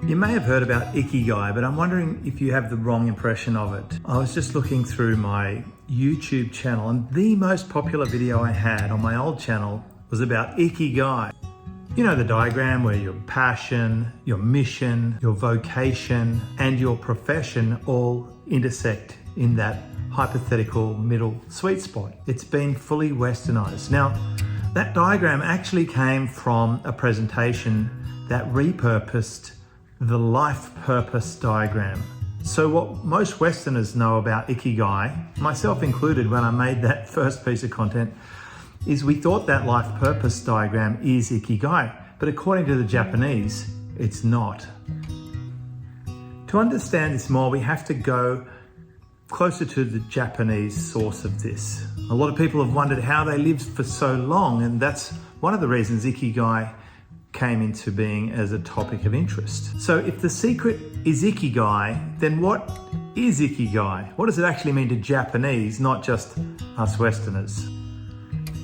You may have heard about Ikigai, but I'm wondering if you have the wrong impression of it. I was just looking through my YouTube channel, and the most popular video I had on my old channel was about Ikigai. You know the diagram where your passion, your mission, your vocation, and your profession all intersect in that hypothetical middle sweet spot. It's been fully westernized. Now, that diagram actually came from a presentation that repurposed the life purpose diagram. So what most Westerners know about Ikigai, myself included when I made that first piece of content, is we thought that life purpose diagram is Ikigai, but according to the Japanese, it's not. To understand this more, we have to go closer to the Japanese source of this. A lot of people have wondered how they lived for so long, and that's one of the reasons Ikigai came into being as a topic of interest. So if the secret is Ikigai, then what is Ikigai? What does it actually mean to Japanese, not just us Westerners?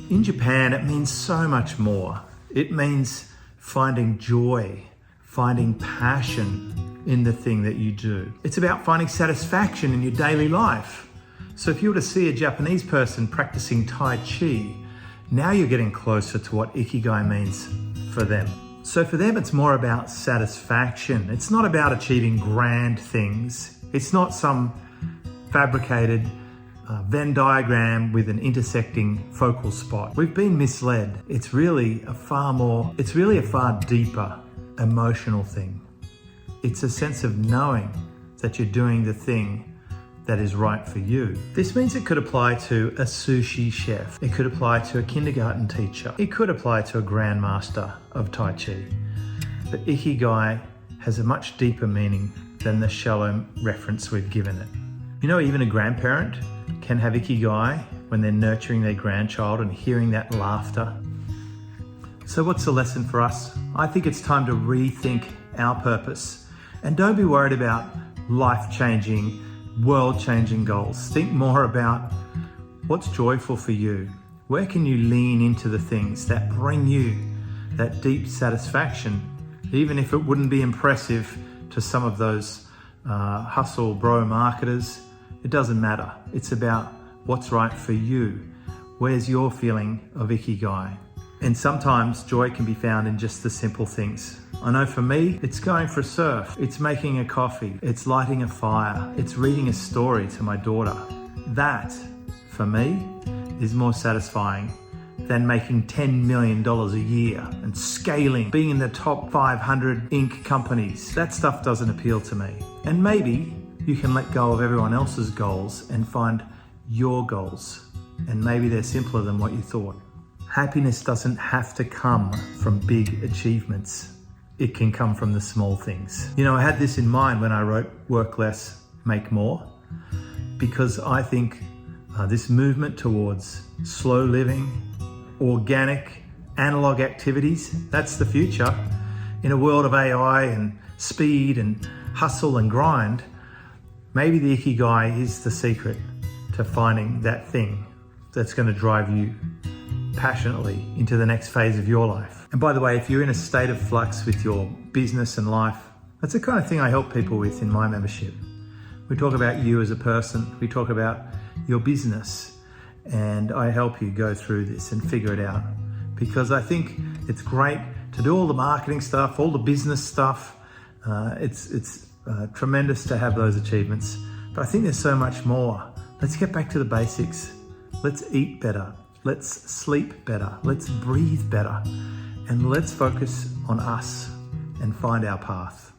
In Japan, it means so much more. It means finding joy, finding passion in the thing that you do. It's about finding satisfaction in your daily life. So if you were to see a Japanese person practicing Tai Chi, now you're getting closer to what Ikigai means for them. So for them, it's more about satisfaction. It's not about achieving grand things. It's not some fabricated Venn diagram with an intersecting focal spot. We've been misled. It's really a far deeper emotional thing. It's a sense of knowing that you're doing the thing that is right for you. This means it could apply to a sushi chef. It could apply to a kindergarten teacher. It could apply to a grandmaster of Tai Chi. But Ikigai has a much deeper meaning than the shallow reference we've given it. You know, even a grandparent can have Ikigai when they're nurturing their grandchild and hearing that laughter. So what's the lesson for us? I think it's time to rethink our purpose. And don't be worried about life-changing, world-changing goals. Think more about what's joyful for you. Where can you lean into the things that bring you that deep satisfaction, even if it wouldn't be impressive to some of those hustle bro marketers? It doesn't matter. It's about what's right for you. Where's your feeling of Ikigai? And sometimes joy can be found in just the simple things. I know for me, it's going for a surf, it's making a coffee, it's lighting a fire, it's reading a story to my daughter. That, for me, is more satisfying than making $10 million a year and scaling, being in the top 500 Inc. companies. That stuff doesn't appeal to me. And maybe you can let go of everyone else's goals and find your goals. And maybe they're simpler than what you thought. Happiness doesn't have to come from big achievements. It can come from the small things. You know, I had this in mind when I wrote Work Less, Make More, because I think this movement towards slow living, organic, analog activities, that's the future. In a world of AI and speed and hustle and grind, maybe the Ikigai is the secret to finding that thing that's going to drive you passionately into the next phase of your life. And by the way, if you're in a state of flux with your business and life, that's the kind of thing I help people with in my membership. We talk about you as a person, we talk about your business, and I help you go through this and figure it out. Because I think it's great to do all the marketing stuff, all the business stuff. It's tremendous to have those achievements, but I think there's so much more. Let's get back to the basics. Let's eat better. Let's sleep better. Let's breathe better. And let's focus on us and find our path.